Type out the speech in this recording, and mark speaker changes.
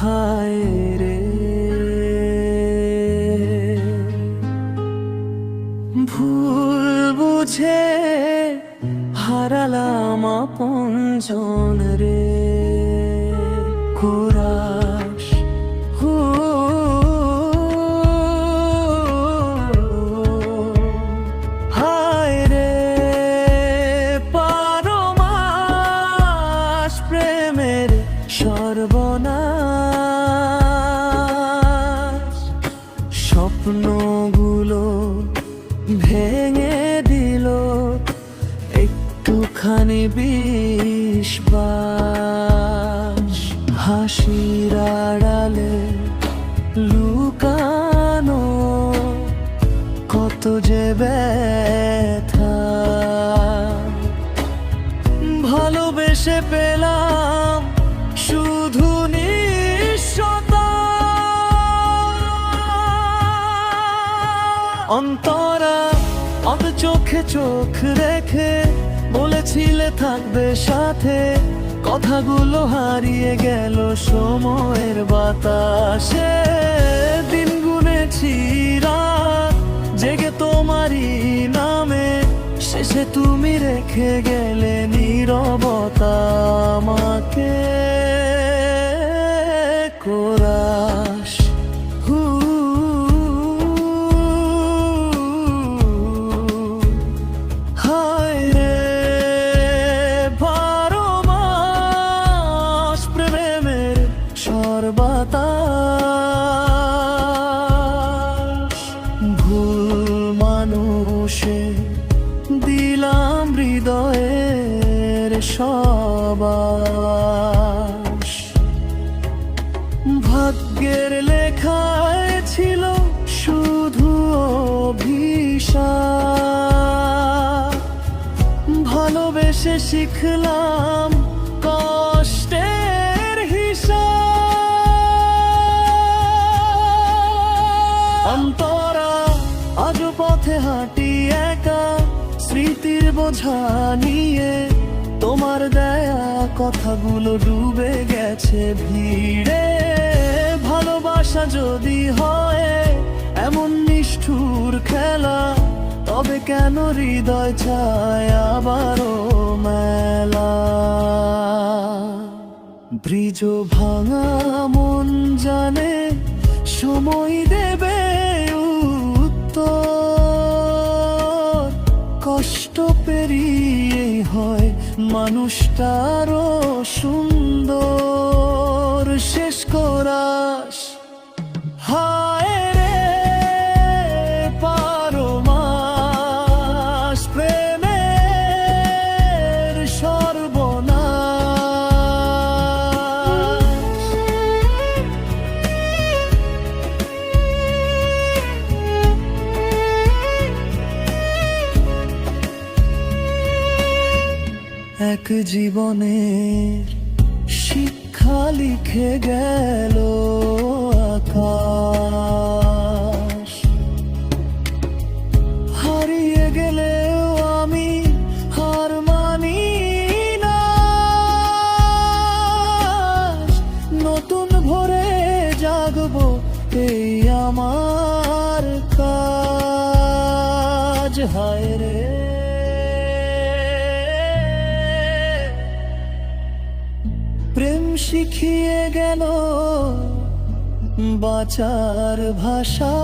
Speaker 1: হায় রে ভুল বুঝে হারালাম আপনজন রে কুরাশ হায় রে পারমাস প্রেমের সর্বনাশ স্বপ্নগুলো ভেঙে দিল একটুখানি বিশ্বাস হাসির আড়ালে লুকানো কত যে ব্যথা ভালোবেসে পেলাম শুধু নিঃস্বতা অন্তরা অত চোখে চোখ রেখে বলেছিলে থাকবে সাথে কথাগুলো হারিয়ে গেল সময়ের বাতাসে দিন গুনেছি রাত জেগে তোমারই নামে শেষে তুমি রেখে গেলে নীরবতা আমাকে কোরাস ভুল মানুষে দিলাম হৃদয়ের সবাস ভাগ্যের লেখায় ছিল শুধু অভিশাপ ভালোবেসে শিখলাম কষ্টের হিসাব অন্তরা আজ পথে হাঁটি একা স্মৃতির বোঝা নিয়ে তোমার দেয়া কথাগুলো ডুবে গেছে ভিড়ে ভালোবাসা যদি হয় এমন নিষ্ঠুর খেলা তবে কেন হৃদয় চায় আবারও মেলা ব্রিজ ভাঙা মন জানে সময় দেবে উত্তর কষ্ট পেরিয়ে হয় মানুষটারও সুন্দর শেষ কোরাস হায় রে পারমাস প্রেমের সর্বনাশ এক জীবনের শিক্ষা লিখে গেল আকাশ হারিয়ে গেলেও আমি হার মানি না নতুন ভোরে জাগবো এই আমার কাজ হায় রে প্রেম শিখিয়ে গেল বাঁচার ভাষা